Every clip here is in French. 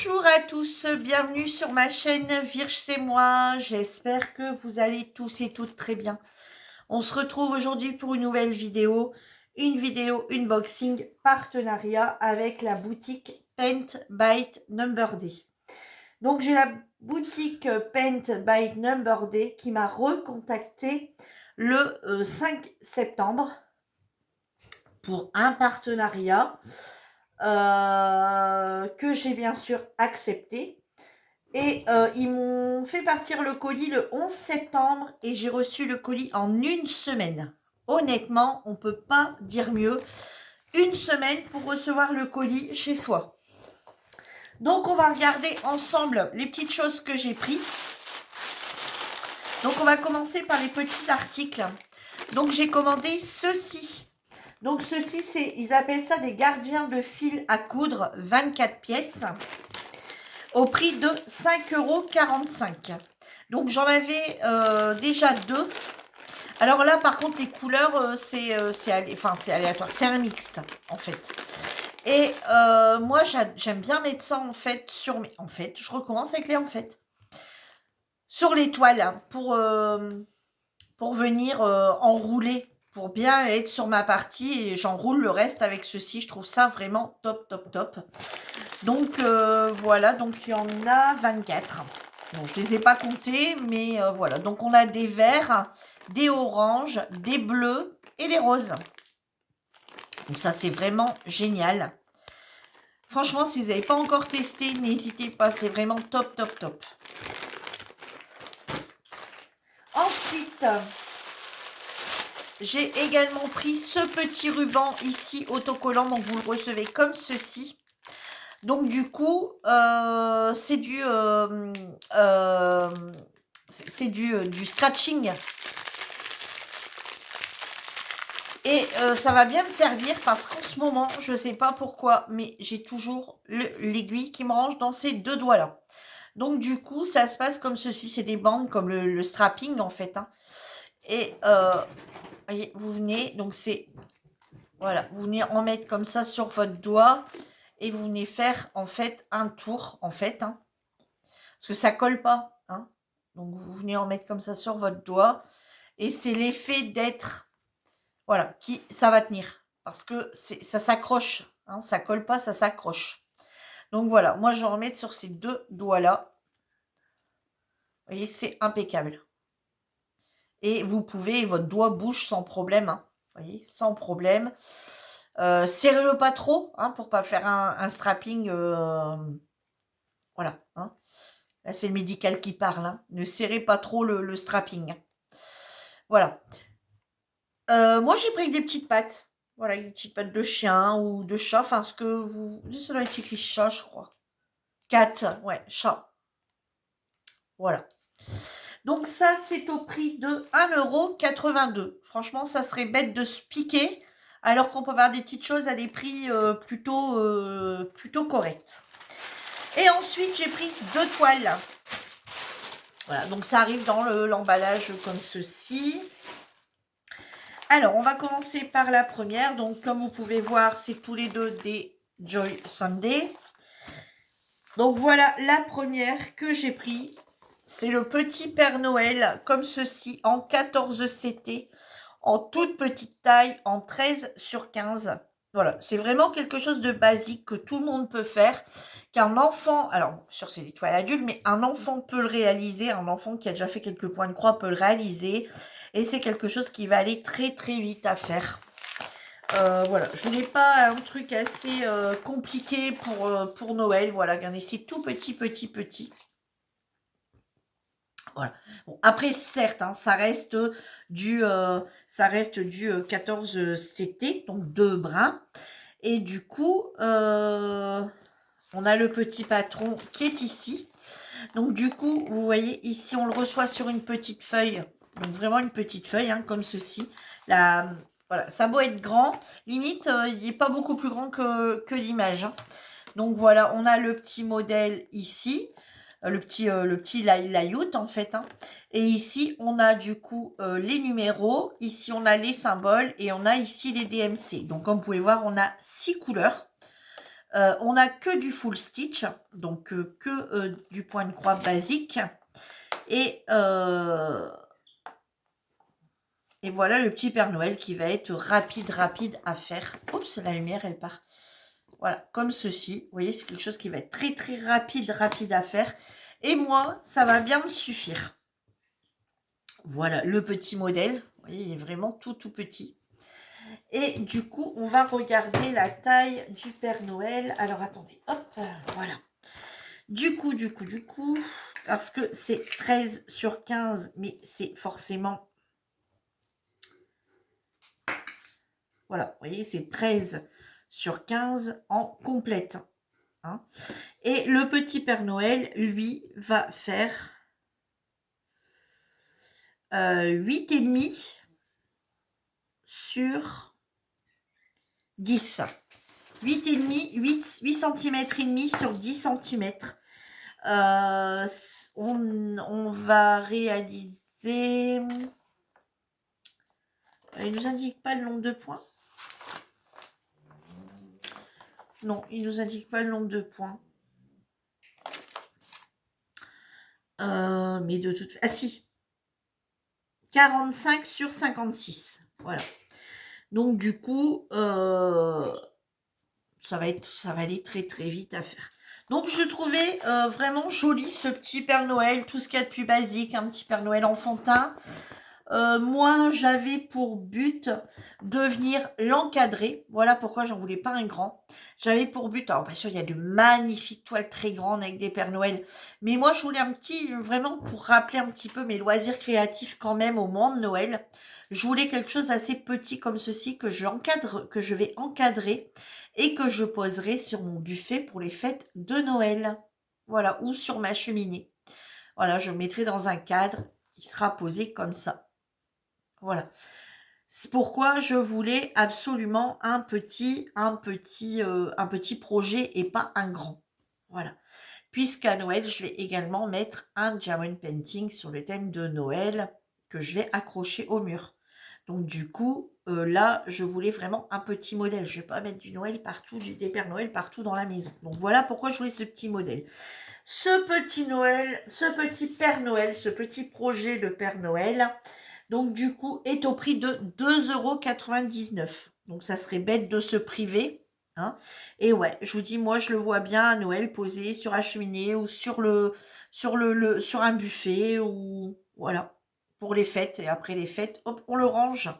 Bonjour à tous, bienvenue sur ma chaîne Virge c'est moi, j'espère que vous allez tous et toutes très bien. On se retrouve aujourd'hui pour une nouvelle vidéo, unboxing partenariat avec la boutique Paint by Number Day. Donc j'ai la boutique Paint by Number Day qui m'a recontacté le 5 septembre pour un partenariat que j'ai bien sûr accepté. Et ils m'ont fait partir le colis le 11 septembre et j'ai reçu le colis en une semaine. Honnêtement, on ne peut pas dire mieux. Une semaine pour recevoir le colis chez soi. Donc, on va regarder ensemble les petites choses que j'ai prises. Donc, on va commencer par les petits articles. Donc, j'ai commandé ceci. Donc, ceci, ils appellent ça des gardiens de fil à coudre 24 pièces. Au prix de 5,45 €. Donc j'en avais déjà deux. Alors là par contre les couleurs c'est aléatoire, c'est un mixte en fait. Et moi j'aime bien mettre ça en fait sur mes... En fait, je recommence avec les en fait. Sur les toiles pour venir enrouler, pour bien être sur ma partie et j'enroule le reste avec ceci. Je trouve ça vraiment top, top, top. Donc voilà, donc il y en a 24. Bon, je ne les ai pas comptés, mais voilà. Donc on a des verts, des oranges, des bleus et des roses. Donc ça c'est vraiment génial. Franchement, si vous n'avez pas encore testé, n'hésitez pas, c'est vraiment top, top, top. Ensuite, j'ai également pris ce petit ruban ici autocollant, donc vous le recevez comme ceci. Donc du coup, c'est du scratching. Et ça va bien me servir parce qu'en ce moment, je ne sais pas pourquoi, mais j'ai toujours l'aiguille qui me range dans ces deux doigts-là. Donc du coup, ça se passe comme ceci. C'est des bandes comme le strapping en fait. Hein. Et voyez, vous venez, donc c'est... Voilà, vous venez en mettre comme ça sur votre doigt. Et vous venez faire en fait un tour en fait, hein, parce que ça colle pas, hein. Donc vous venez en mettre comme ça sur votre doigt et c'est l'effet d'être, voilà, qui ça va tenir parce que ça s'accroche, hein, ça colle pas, ça s'accroche. Donc voilà, moi je vais en mettre sur ces deux doigts là. Vous voyez, c'est impeccable. Et vous pouvez, votre doigt bouge sans problème, hein, vous voyez, sans problème. Serrez-le pas trop, hein, pour pas faire un strapping. Voilà. Hein. Là, c'est le médical qui parle. Hein. Ne serrez pas trop le strapping. Voilà. Moi, j'ai pris des petites pattes. Voilà, des petites pattes de chien ou de chat. Enfin, ce que vous... Ça doit être écrit chat, je crois. Cat, ouais, chat. Voilà. Donc ça, c'est au prix de 1,82 €. Franchement, ça serait bête de se piquer. Alors qu'on peut avoir des petites choses à des prix plutôt corrects. Et ensuite, j'ai pris deux toiles. Voilà, donc ça arrive dans l'emballage comme ceci. Alors, on va commencer par la première. Donc, comme vous pouvez voir, c'est tous les deux des Joy Sunday. Donc, voilà la première que j'ai pris. C'est le petit Père Noël comme ceci en 14 CT, en toute petite taille, en 13 sur 15. Voilà, c'est vraiment quelque chose de basique que tout le monde peut faire, qu'un enfant, alors sur c'est des toiles adultes, mais un enfant peut le réaliser, un enfant qui a déjà fait quelques points de croix peut le réaliser, et c'est quelque chose qui va aller très très vite à faire. Voilà, je n'ai pas un truc assez compliqué pour Noël, voilà, regardez, c'est tout petit, petit, petit. Voilà. Bon, après, certes, hein, ça reste du 14 CT, donc 2 brins. Et du coup, on a le petit patron qui est ici. Donc du coup, vous voyez, ici, on le reçoit sur une petite feuille. Donc vraiment une petite feuille, hein, comme ceci. Voilà, ça a beau être grand, limite, il n'est pas beaucoup plus grand que l'image. Hein. Donc voilà, on a le petit modèle ici. Le petit layout en fait. Hein. Et ici, on a du coup les numéros. Ici, on a les symboles et on a ici les DMC. Donc, comme vous pouvez voir, on a 6 couleurs. On a que du full stitch, donc du point de croix basique. Et voilà le petit Père Noël qui va être rapide à faire. Oups, la lumière, elle part. Voilà, comme ceci. Vous voyez, c'est quelque chose qui va être très, très rapide à faire. Et moi, ça va bien me suffire. Voilà, le petit modèle. Vous voyez, il est vraiment tout petit. Et du coup, on va regarder la taille du Père Noël. Alors, attendez. Hop, voilà. Du coup, parce que c'est 13 sur 15, mais c'est forcément... Voilà, vous voyez, c'est 13 sur 15 en complète. Hein. Et le petit Père Noël, lui, va faire 8,5 sur 10. 8 cm et demi sur 10 cm. On va réaliser... Il nous indique pas le nombre de points. Non, il nous indique pas le nombre de points. Mais de toute façon... Ah si. 45 sur 56. Voilà. Donc du coup, ça va aller très très vite à faire. Donc je trouvais vraiment joli ce petit Père Noël, tout ce qu'il y a de plus basique, un petit Père Noël enfantin. Moi, j'avais pour but de venir l'encadrer. Voilà pourquoi j'en voulais pas un grand. J'avais pour but, alors bien sûr, il y a de magnifiques toiles très grandes avec des Pères Noël. Mais moi, je voulais un petit, vraiment pour rappeler un petit peu mes loisirs créatifs quand même au moment de Noël. Je voulais quelque chose d'assez petit comme ceci que je vais encadrer et que je poserai sur mon buffet pour les fêtes de Noël. Voilà, ou sur ma cheminée. Voilà, je mettrai dans un cadre qui sera posé comme ça. Voilà. C'est pourquoi je voulais absolument un petit projet et pas un grand. Voilà. Puisqu'à Noël, je vais également mettre un diamond painting sur le thème de Noël que je vais accrocher au mur. Donc du coup, là, je voulais vraiment un petit modèle. Je ne vais pas mettre du Noël partout, des Pères Noël partout dans la maison. Donc voilà pourquoi je voulais ce petit modèle. Ce petit Noël, ce petit Père Noël, ce petit projet de Père Noël, donc du coup, est au prix de 2,99 €. Donc ça serait bête de se priver. Hein. Et ouais, je vous dis, moi je le vois bien à Noël posé sur la cheminée ou sur un buffet ou voilà, pour les fêtes. Et après les fêtes, hop, on le range.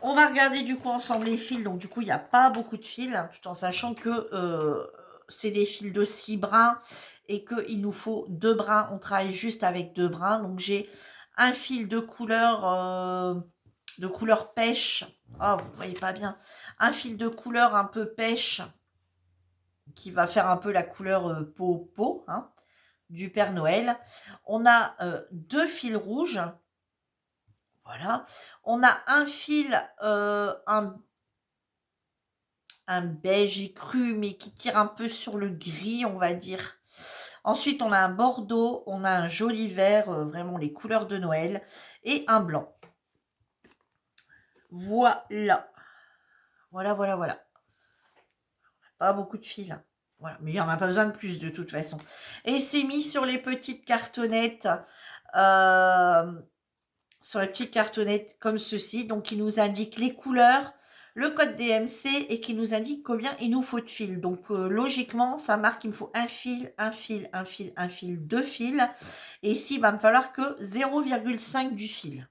On va regarder du coup ensemble les fils. Donc du coup, il n'y a pas beaucoup de fils, tout en sachant que c'est des fils de 6 brins et qu'il nous faut 2 brins. On travaille juste avec 2 brins. Donc j'ai un fil de couleur pêche. Oh, vous voyez pas bien. Un fil de couleur un peu pêche qui va faire un peu la couleur peau, hein, du Père Noël. On a 2 fils rouges. Voilà. On a un fil, un beige cru, mais qui tire un peu sur le gris, on va dire. Ensuite, on a un bordeaux, on a un joli vert, vraiment les couleurs de Noël, et un blanc. Voilà. Voilà. Pas beaucoup de fils. Voilà. Mais il n'y en a pas besoin de plus de toute façon. Et c'est mis sur les petites cartonnettes. Comme ceci. Donc, il nous indique les couleurs, le code DMC et qui nous indique combien il nous faut de fils. Donc, logiquement, ça marque qu'il me faut un fil, 2 fils. Et ici, il va me falloir que 0,5 du fil.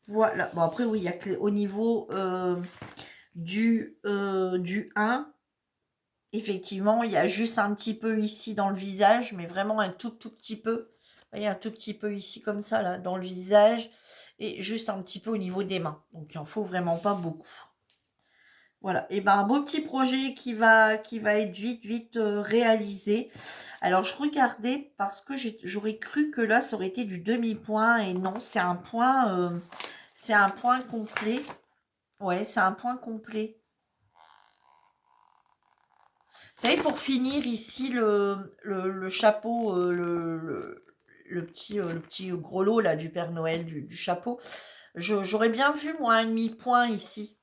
Voilà. Bon, après, oui, il y a que au niveau du 1, effectivement, il y a juste un petit peu ici dans le visage, mais vraiment un tout petit peu. Vous voyez, un tout petit peu ici comme ça, là, dans le visage. Et juste un petit peu au niveau des mains. Donc, il n'en faut vraiment pas beaucoup. Voilà. Et ben un beau petit projet qui va être vite réalisé. Alors, je regardais parce que j'aurais cru que là, ça aurait été du demi-point. Et non, c'est un point complet. Ouais, c'est un point complet. Vous savez, pour finir ici, le chapeau, le petit gros lot là, du Père Noël, du chapeau, j'aurais bien vu, moi, un demi-point ici.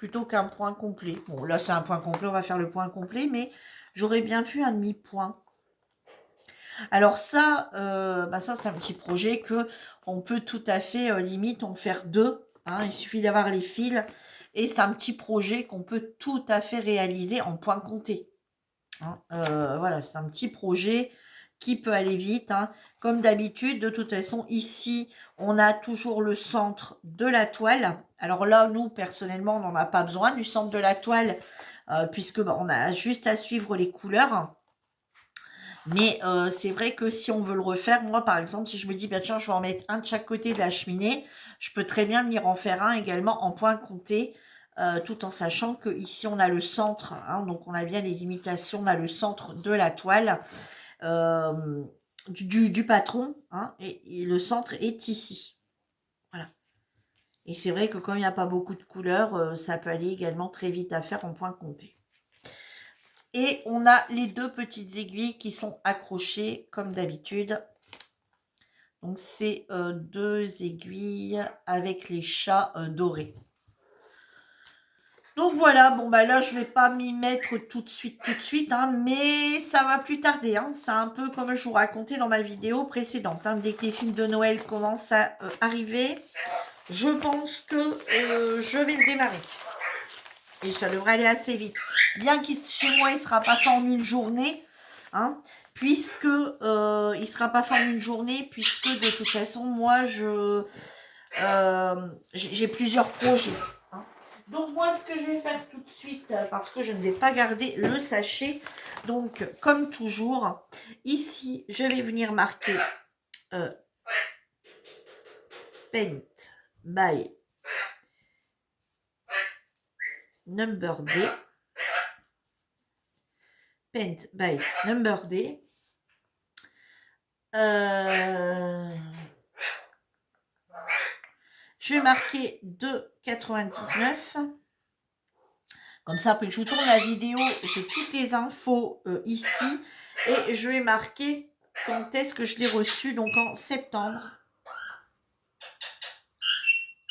plutôt qu'un point complet. Bon, là, c'est un point complet, on va faire le point complet, mais j'aurais bien vu un demi-point. Alors ça, ça c'est un petit projet que on peut tout à fait, limite en faire deux. Hein, il suffit d'avoir les fils et c'est un petit projet qu'on peut tout à fait réaliser en point compté. Hein. Voilà, c'est un petit projet qui peut aller vite. Hein. Comme d'habitude, de toute façon, ici, on a toujours le centre de la toile. Alors là, nous, personnellement, on n'en a pas besoin du centre de la toile, puisque on a juste à suivre les couleurs. Mais c'est vrai que si on veut le refaire, moi par exemple, si je me dis, bah, tiens, je vais en mettre un de chaque côté de la cheminée, je peux très bien venir en faire un également en point compté, tout en sachant que ici on a le centre, hein, donc on a bien les limitations, on a le centre de la toile du patron, hein, et le centre est ici. Voilà. Et c'est vrai que comme il n'y a pas beaucoup de couleurs, ça peut aller également très vite à faire en point compté. Et on a les deux petites aiguilles qui sont accrochées comme d'habitude. Donc, c'est deux aiguilles avec les chats dorés. Donc, voilà. Bon, bah là, je ne vais pas m'y mettre tout de suite, hein, mais ça va plus tarder. Hein. C'est un peu comme je vous racontais dans ma vidéo précédente. Hein. Dès que les films de Noël commencent à arriver, je pense que je vais le démarrer. Et ça devrait aller assez vite. Bien qu'il chez moi, il ne sera pas fait en une journée. Hein, puisque il ne sera pas fait en une journée. Puisque de toute façon, moi, j'ai plusieurs projets. Hein. Donc, moi, ce que je vais faire tout de suite, parce que je ne vais pas garder le sachet. Donc, comme toujours, ici, je vais venir marquer Paint by Number D. Paint by Number D. Je vais marquer 2,99. Comme ça, après que je vous tourne la vidéo, j'ai toutes les infos ici. Et je vais marquer quand est-ce que je l'ai reçu. Donc en septembre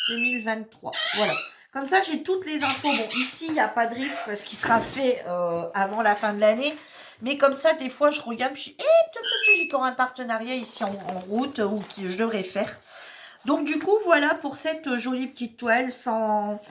2023. Voilà. Comme ça, j'ai toutes les infos. Bon, ici, il n'y a pas de risque parce qu'il sera fait avant la fin de l'année. Mais comme ça, des fois, je regarde. Puis, peut-être que j'ai encore un partenariat ici en route ou que je devrais faire. Donc, du coup, voilà pour cette jolie petite toile sans...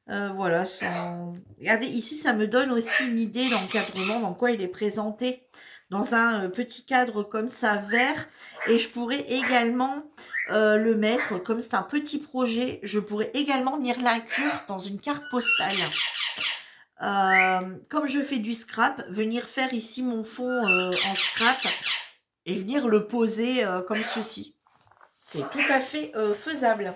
voilà, sans... Regardez, ici, ça me donne aussi une idée d'encadrement, dans quoi il est présenté dans un petit cadre comme ça, vert. Et je pourrais également le mettre, comme c'est un petit projet, je pourrais également venir l'inclure dans une carte postale. Comme je fais du scrap, venir faire ici mon fond en scrap et venir le poser comme ceci. C'est tout à fait faisable.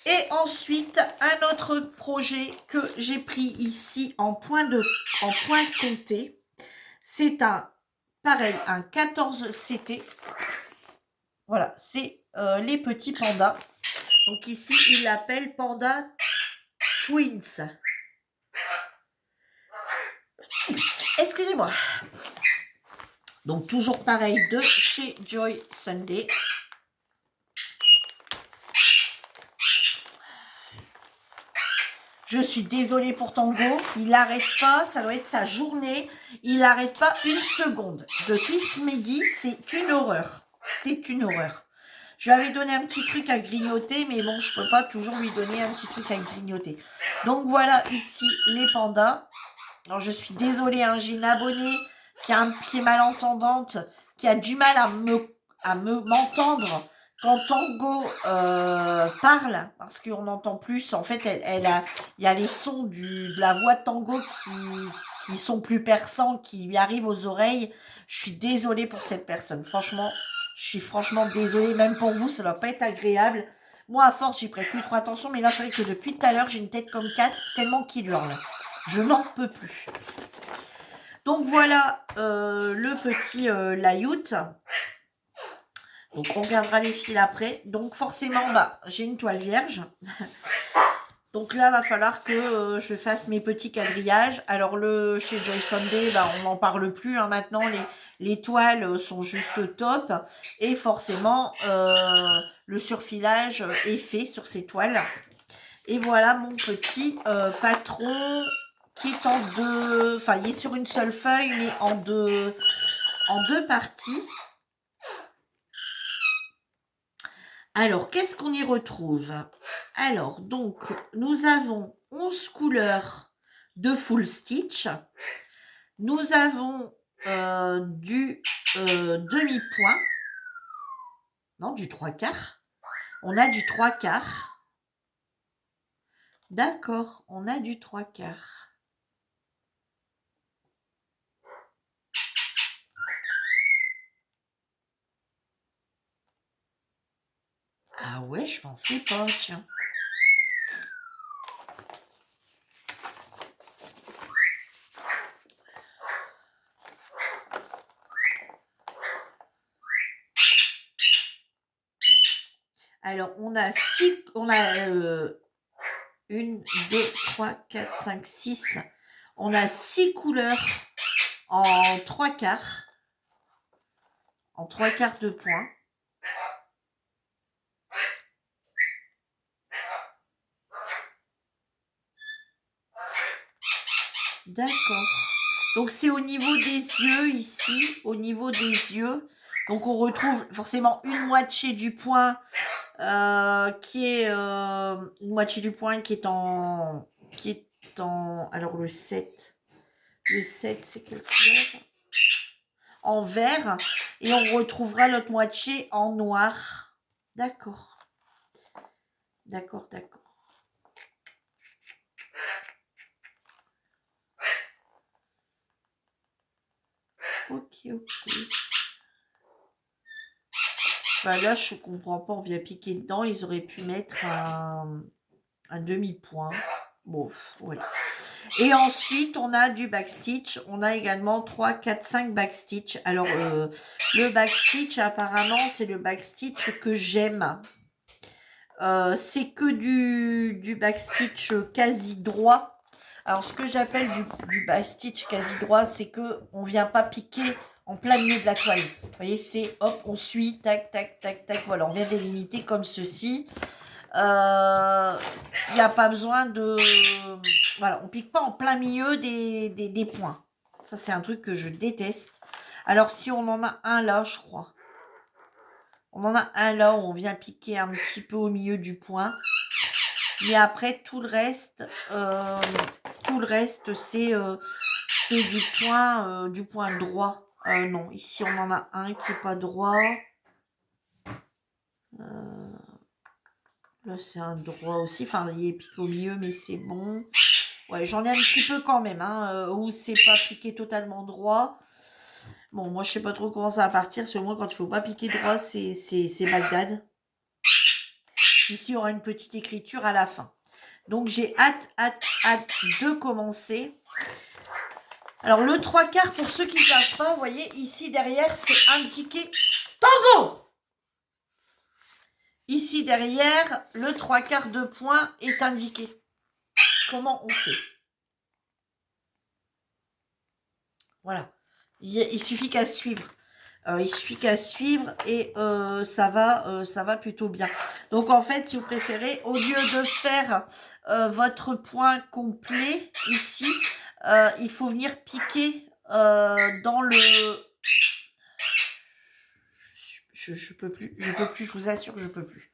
Et ensuite, un autre projet que j'ai pris ici en point compté. C'est pareil, un 14 CT. Voilà, c'est les petits pandas. Donc ici, il l'appelle Panda Twins. Excusez-moi. Donc toujours pareil, de chez Joy Sunday. Je suis désolée pour Tango, il n'arrête pas, ça doit être sa journée, il n'arrête pas une seconde. Depuis ce midi, c'est une horreur. C'est une horreur. Je lui avais donné un petit truc à grignoter, mais bon, je ne peux pas toujours lui donner un petit truc à grignoter. Donc voilà, ici, les pandas. Alors, je suis désolée, hein, j'ai une abonnée qui a un pied malentendante, qui a du mal à m'entendre quand Tango parle, parce qu'on entend plus. En fait, il y a les sons de la voix de Tango qui sont plus perçants, qui lui arrivent aux oreilles. Je suis désolée pour cette personne. Franchement, je suis franchement désolée. Même pour vous, ça ne doit pas être agréable. Moi, à force, j'y prête plus trop attention. Mais là, c'est vrai que depuis tout à l'heure, j'ai une tête comme 4, tellement qu'il hurle. Je n'en peux plus. Donc, voilà le petit layout. Donc, on regardera les fils après. Donc, forcément, j'ai une toile vierge. Donc là, va falloir que je fasse mes petits quadrillages. Alors, chez Joy Sunday, on n'en parle plus. Hein, maintenant, les toiles sont juste top. Et forcément, le surfilage est fait sur ces toiles. Et voilà mon petit patron qui est en deux... Enfin, il est sur une seule feuille, mais en deux parties. Alors, qu'est-ce qu'on y retrouve? Alors, donc, nous avons 11 couleurs de full stitch. Nous avons du demi-point. Non, du 3/4. On a du 3/4. D'accord, on a du 3/4. Ah ouais, je pensais pas, tiens. Alors, on a 6, on a 1, 2, 3, 4, 5, 6. On a 6 couleurs en 3/4. En 3/4 de point. D'accord. Donc, c'est au niveau des yeux ici, au niveau des yeux. Donc, on retrouve forcément une moitié du point qui est une moitié du point qui est en alors le 7 c'est quelle couleur? En vert, et on retrouvera l'autre moitié en noir. D'accord, d'accord. Ok. Bah là, je comprends pas, on vient piquer dedans, ils auraient pu mettre un demi-point. Bon, ouais. Et ensuite, on a du backstitch. On a également 3, 4, 5 backstitch. Alors, le backstitch, apparemment, c'est le backstitch que j'aime. C'est que du backstitch quasi droit. Alors, ce que j'appelle du backstitch quasi droit, c'est que on vient pas piquer en plein milieu de la toile. Vous voyez, c'est hop, on suit, tac, tac, tac, tac. Voilà, on vient délimiter comme ceci. Il n'y a pas besoin de... Voilà, on pique pas en plein milieu des points. Ça, c'est un truc que je déteste. Alors, si on en a un là, je crois. On en a un là où on vient piquer un petit peu au milieu du point. Mais après, tout le reste, c'est du point droit. Non, ici, on en a un qui n'est pas droit. Là, c'est un droit aussi. Enfin, il est piqué au milieu, mais c'est bon. Ouais, j'en ai un petit peu quand même, où c'est pas piqué totalement droit. Bon, moi, je sais pas trop comment ça va partir. Sur moi, quand il faut pas piquer droit, c'est Bagdad. Ici, il y aura une petite écriture à la fin. Donc, j'ai hâte de commencer. Alors, le 3/4, pour ceux qui ne savent pas, vous voyez, ici, derrière, c'est indiqué Tango. Ici, derrière, le 3/4 de point est indiqué. Comment on fait? Voilà. Il suffit qu'à suivre. Et ça va plutôt bien. Donc, en fait, si vous préférez, au lieu de faire votre point complet ici, il faut venir piquer dans le... Je peux plus, je vous assure, je peux plus.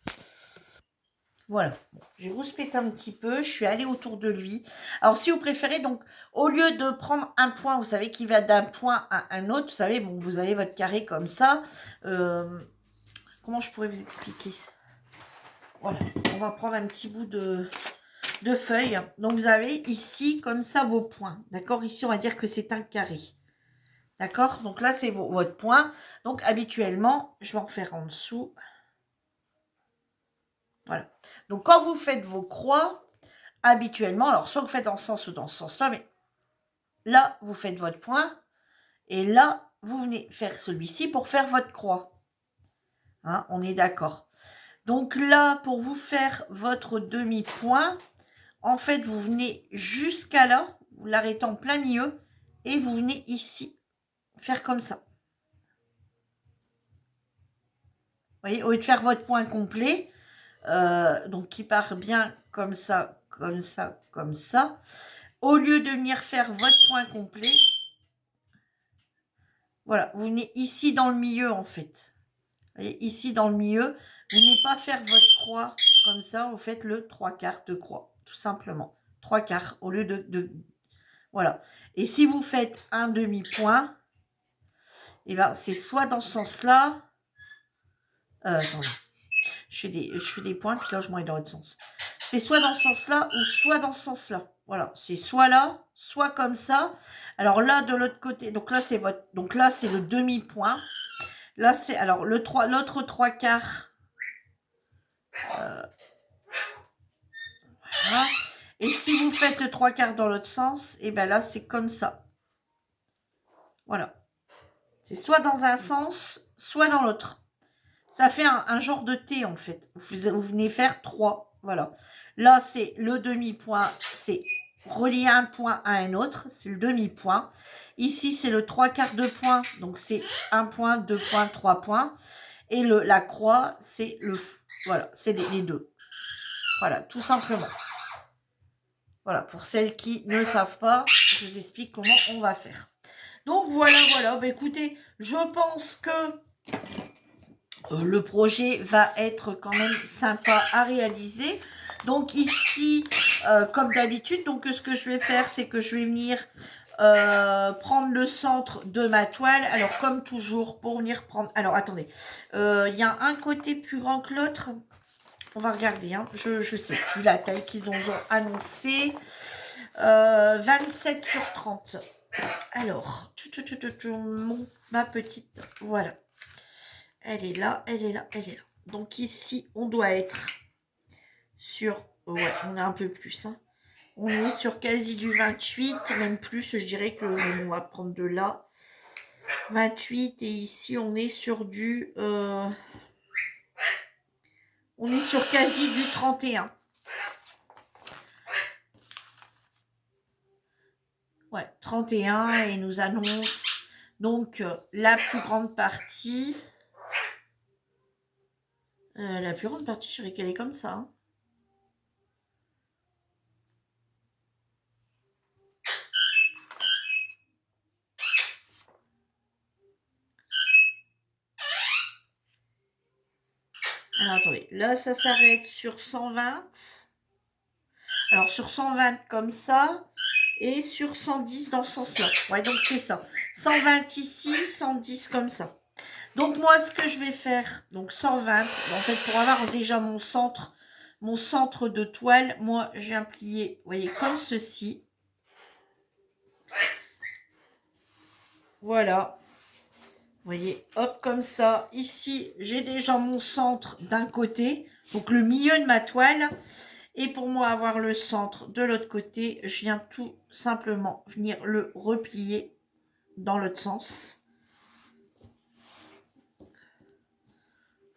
Voilà, bon, j'ai rouspété un petit peu, je suis allée autour de lui. Alors, si vous préférez, donc, au lieu de prendre un point, vous savez, qui va d'un point à un autre, vous savez, bon, vous avez votre carré comme ça. Comment je pourrais vous expliquer? Voilà, on va prendre un petit bout de feuille. Donc, vous avez ici, comme ça, vos points. D'accord? Ici, on va dire que c'est un carré. D'accord? Donc là, c'est votre point. Donc, habituellement, je vais en faire en dessous. Voilà. Donc, quand vous faites vos croix, habituellement, alors soit vous faites dans ce sens ou dans ce sens-là, mais là, vous faites votre point. Et là, vous venez faire celui-ci pour faire votre croix. Hein, on est d'accord. Donc là, pour vous faire votre demi-point, en fait, vous venez jusqu'à là, vous l'arrêtez en plein milieu, et vous venez ici faire comme ça. Vous voyez, au lieu de faire votre point complet, donc qui part bien comme ça, comme ça, comme ça. Au lieu de venir faire votre point complet, voilà, vous venez ici dans le milieu en fait. Vous voyez, ici dans le milieu, vous venez pas faire votre croix comme ça, vous faites le 3/4 de croix, tout simplement. 3/4 au lieu de... Voilà. Et si vous faites un demi-point, et ben c'est soit dans ce sens-là... attendez. Je fais des points, puis là, je m'en vais dans l'autre sens. C'est soit dans ce sens-là ou soit dans ce sens-là. Voilà, c'est soit là, soit comme ça. Alors là, de l'autre côté, donc là, c'est votre... Donc là, c'est le demi-point. Là, c'est... Alors, l'autre 3/4. Voilà. Et si vous faites le 3/4 dans l'autre sens, et bien là, c'est comme ça. Voilà. C'est soit dans un sens, soit dans l'autre. Ça fait un genre de T, en fait. Vous venez faire 3. Voilà. Là, c'est le demi-point. C'est relier un point à un autre. C'est le demi-point. Ici, c'est le 3/4 de point. Donc, c'est 1 point, 2 points, 3 points. Et la croix, c'est le... Voilà, c'est les deux. Voilà, tout simplement. Voilà, pour celles qui ne savent pas, je vous explique comment on va faire. Donc, voilà. Bah, écoutez, je pense que... le projet va être quand même sympa à réaliser. Donc ici, comme d'habitude, donc ce que je vais faire, c'est que je vais venir prendre le centre de ma toile. Alors comme toujours, pour venir prendre... Alors attendez, il y a un côté plus grand que l'autre. On va regarder, hein. Je sais plus la taille qu'ils ont annoncé. 27 sur 30. Alors, ma petite... Voilà. Elle est là. Donc ici, on doit être sur... Ouais, on est un peu plus. Hein. On est sur quasi du 28, même plus, je dirais que on va prendre de là. 28, et ici, on est sur du... on est sur quasi du 31. Ouais, 31, et nous annonce donc la plus grande partie... la plus grande partie, je dirais qu'elle est comme ça. Hein. Alors, attendez. Là, ça s'arrête sur 120. Alors, sur 120 comme ça. Et sur 110 dans ce sens-là. Ouais, donc c'est ça. 120 ici, 110 comme ça. Donc, moi, ce que je vais faire, donc 120, en fait, pour avoir déjà mon centre de toile, moi, j'ai un plié, vous voyez, comme ceci. Voilà. Vous voyez, hop, comme ça. Ici, j'ai déjà mon centre d'un côté, donc le milieu de ma toile. Et pour moi, avoir le centre de l'autre côté, je viens tout simplement venir le replier dans l'autre sens.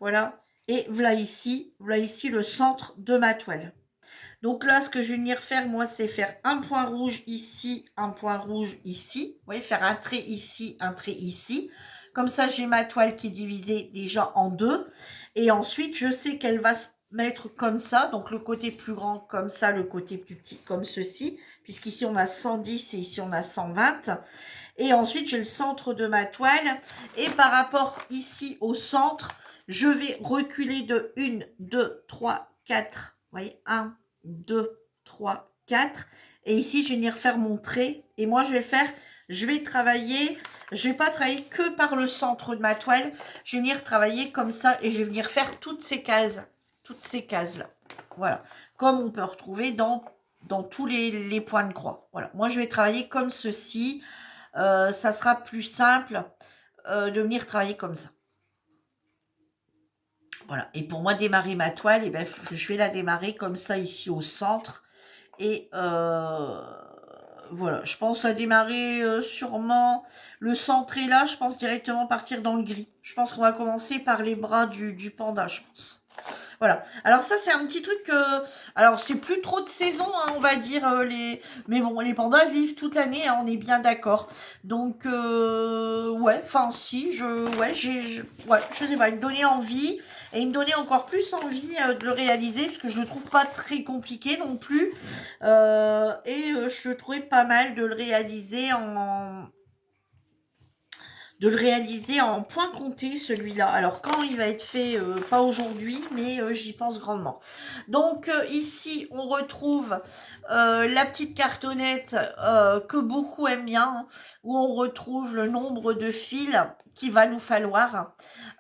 Voilà. Et voilà ici le centre de ma toile. Donc là, ce que je vais venir faire, moi, c'est faire un point rouge ici, un point rouge ici. Vous voyez, faire un trait ici, un trait ici. Comme ça, j'ai ma toile qui est divisée déjà en deux. Et ensuite, je sais qu'elle va se mettre comme ça. Donc, le côté plus grand comme ça, le côté plus petit comme ceci. Puisqu'ici, on a 110 et ici, on a 120. Et ensuite, j'ai le centre de ma toile. Et par rapport ici au centre, je vais reculer de 1, 2, 3, 4. Vous voyez, 1, 2, 3, 4. Et ici, je vais venir faire mon trait. Et moi, je vais travailler, je vais pas travailler que par le centre de ma toile. Je vais venir travailler comme ça et je vais venir faire toutes ces cases là. Voilà. Comme on peut retrouver dans tous les points de croix. Voilà. Moi, je vais travailler comme ceci. Ça sera plus simple de venir travailler comme ça. Voilà. Et pour moi, démarrer ma toile, eh ben, je vais la démarrer comme ça ici au centre. Et voilà, je pense à démarrer sûrement le centre est là. Je pense directement partir dans le gris. Je pense qu'on va commencer par les bras du panda, je pense. Voilà. Alors ça, c'est un petit truc, alors c'est plus trop de saison, hein, on va dire, mais bon, les pandas vivent toute l'année, hein, on est bien d'accord. Donc, ouais, enfin si, ouais, je sais pas, il me donnait envie, et il me donnait encore plus envie de le réaliser, parce que je le trouve pas très compliqué non plus. Je trouvais pas mal de le réaliser en point compté, celui-là. Alors, quand il va être fait, pas aujourd'hui, mais j'y pense grandement. Donc, ici, on retrouve la petite cartonnette que beaucoup aiment bien, hein, où on retrouve le nombre de fils qu'il va nous falloir,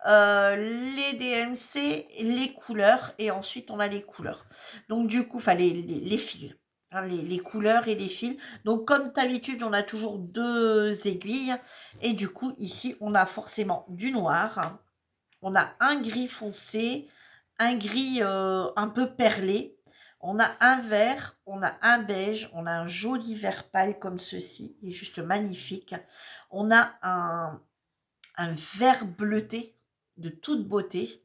les DMC, les couleurs, et ensuite, on a les couleurs. Donc, du coup, enfin, les fils. Hein, les couleurs et les fils. Donc, comme d'habitude, on a toujours 2 aiguilles. Et du coup, ici, on a forcément du noir. On a un gris foncé, un gris un peu perlé. On a un vert, on a un beige, on a un joli vert pâle comme ceci. Il est juste magnifique. On a un vert bleuté de toute beauté.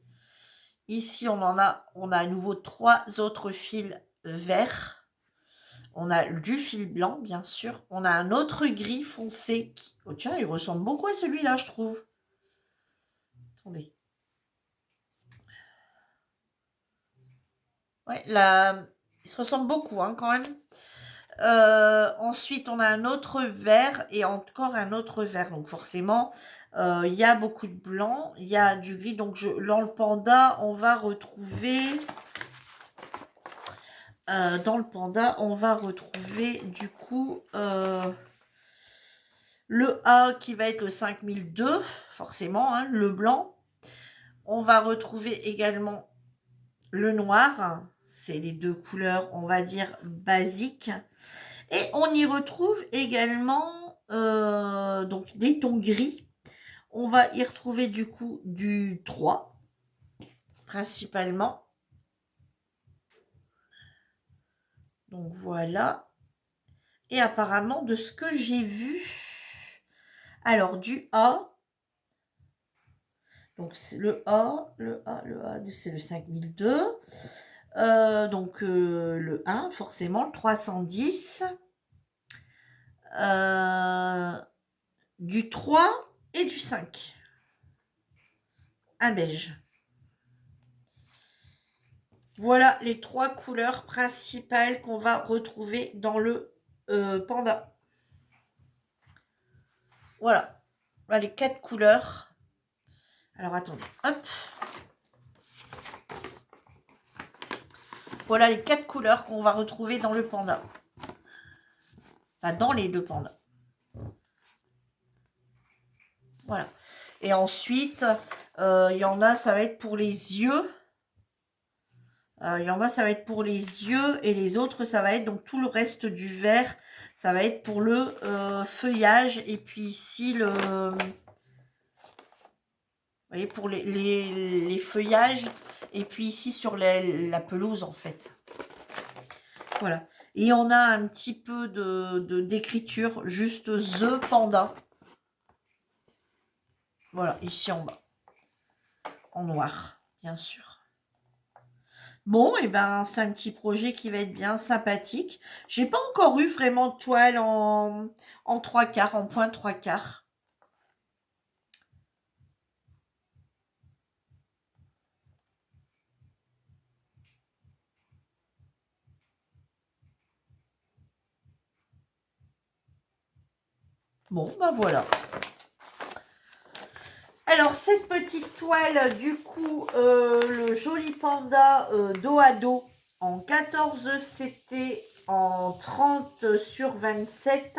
Ici, on a à nouveau 3 autres fils verts. On a du fil blanc, bien sûr. On a un autre gris foncé. Oh tiens, il ressemble beaucoup à celui-là, je trouve. Attendez. Ouais, là, il se ressemble beaucoup, hein, quand même. Ensuite, on a un autre vert et encore un autre vert. Donc, forcément, il y a beaucoup de blanc. Il y a du gris. Donc, dans le panda, on va retrouver... du coup le A qui va être le 5002, forcément, hein, le blanc. On va retrouver également le noir, c'est les 2 couleurs, on va dire, basiques. Et on y retrouve également donc des tons gris. On va y retrouver du coup du 3, principalement. Donc voilà. Et apparemment, de ce que j'ai vu, alors du A, donc c'est le A, c'est le 5002. Donc le 1, forcément, le 310. Du 3 et du 5. Un beige. Voilà les 3 couleurs principales qu'on va retrouver dans le panda. Voilà. Voilà les 4 couleurs. Alors attendez, hop. Voilà les 4 couleurs qu'on va retrouver dans le panda. Enfin, dans les 2 pandas. Voilà. Et ensuite, il y en a, ça va être pour les yeux. Il y en a, ça va être pour les yeux. Et les autres, ça va être, donc tout le reste du vert, ça va être pour le feuillage. Et puis ici, vous voyez, pour les feuillages. Et puis ici, sur la pelouse, en fait. Voilà. Et on a un petit peu d'écriture, juste The Panda. Voilà, ici en bas. En noir, bien sûr. Bon, et ben c'est un petit projet qui va être bien sympathique. J'ai pas encore eu vraiment de toile en 3/4, en point 3/4. Bon, ben voilà. Alors, cette petite toile, du coup, le joli panda dos à dos en 14 CT en 30 sur 27,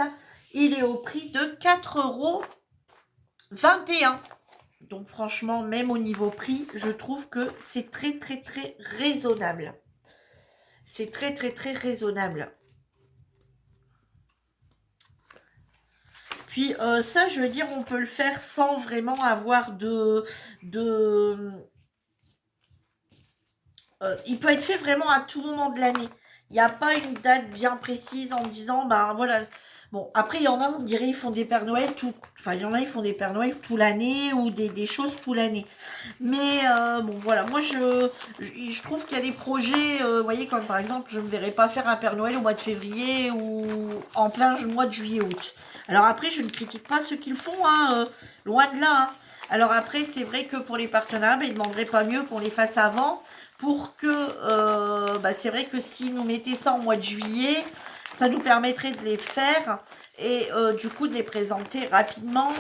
il est au prix de 4,21 €. Donc, franchement, même au niveau prix, je trouve que c'est très, très, très raisonnable. C'est très, très, très raisonnable. Puis ça, je veux dire, on peut le faire sans vraiment avoir il peut être fait vraiment à tout moment de l'année. Il n'y a pas une date bien précise en disant, ben voilà, Bon, après, il y en a, on dirait, ils font des Pères Noël tout... Enfin, il y en a, ils font des Pères Noël tout l'année ou des choses tout l'année. Mais bon, voilà, moi, je trouve qu'il y a des projets, vous voyez, comme par exemple, je ne me verrais pas faire un Père Noël au mois de février ou en plein mois de juillet-août. Alors après, je ne critique pas ceux qui le font, hein, loin de là. Hein. Alors après, c'est vrai que pour les partenaires, ben, ils ne demanderaient pas mieux qu'on les fasse avant pour que, c'est vrai que si nous mettez ça en mois de juillet, ça nous permettrait de les faire et du coup de les présenter rapidement.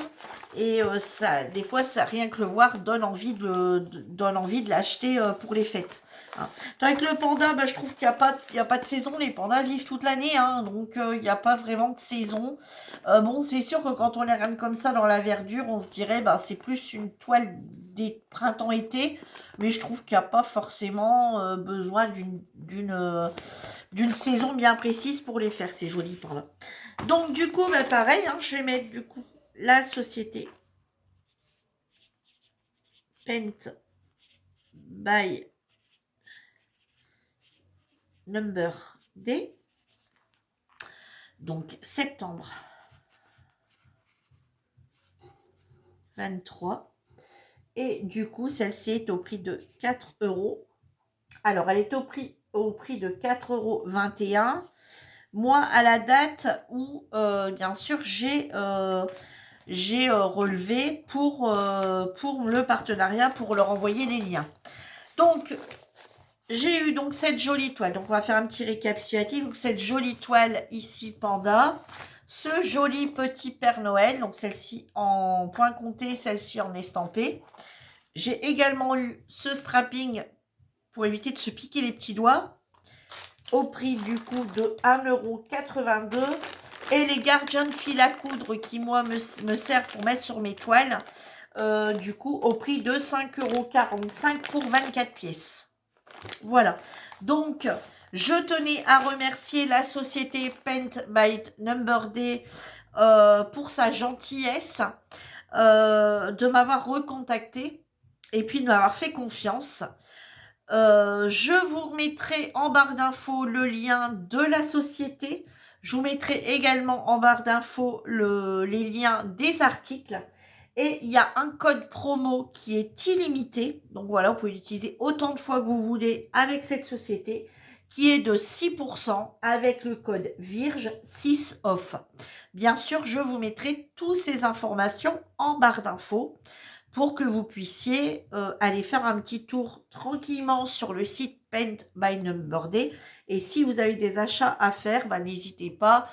Et ça, des fois, ça, rien que le voir donne envie donne envie de l'acheter pour les fêtes. Hein. Avec le panda, je trouve qu'il n'y a pas de saison. Les pandas vivent toute l'année, hein, donc il n'y a pas vraiment de saison. Bon, c'est sûr que quand on les regarde comme ça dans la verdure, on se dirait c'est plus une toile des printemps-été. Mais je trouve qu'il n'y a pas forcément besoin d'une saison bien précise pour les faire. C'est joli par là. Donc du coup, pareil, hein, je vais mettre du coup la société Paint by Number D. Donc septembre 23. Et du coup, celle-ci est au prix de 4 euros. Alors, elle est au prix de 4,21 euros. Moi, à la date où, bien sûr, j'ai relevé pour le partenariat, pour leur envoyer les liens. Donc, j'ai eu donc cette jolie toile. Donc, on va faire un petit récapitulatif. Donc, cette jolie toile ici, panda. Ce joli petit Père Noël. Donc, celle-ci en point compté, celle-ci en estampé. J'ai également eu ce strapping pour éviter de se piquer les petits doigts. Au prix du coup de 1,82 €. Et les gardiens de fil à coudre qui, moi, me servent pour mettre sur mes toiles. Du coup, au prix de 5,45 € pour 24 pièces. Voilà. Donc, je tenais à remercier la société Paint by Number D pour sa gentillesse de m'avoir recontacté et puis de m'avoir fait confiance. Je vous remettrai en barre d'infos le lien de la société. Je vous mettrai également en barre d'infos les liens des articles. Et il y a un code promo qui est illimité. Donc voilà, vous pouvez l'utiliser autant de fois que vous voulez avec cette société, qui est de 6% avec le code VIRGE 6 off. Bien sûr, je vous mettrai toutes ces informations en barre d'infos pour que vous puissiez aller faire un petit tour tranquillement sur le site Paint by Number D. Et si vous avez des achats à faire, n'hésitez pas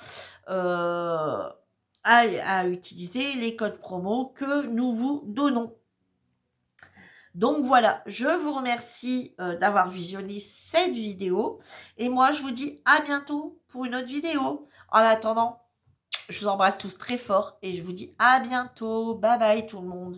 à utiliser les codes promo que nous vous donnons. Donc voilà, je vous remercie d'avoir visionné cette vidéo. Et moi, je vous dis à bientôt pour une autre vidéo. En attendant, je vous embrasse tous très fort et je vous dis à bientôt. Bye bye tout le monde.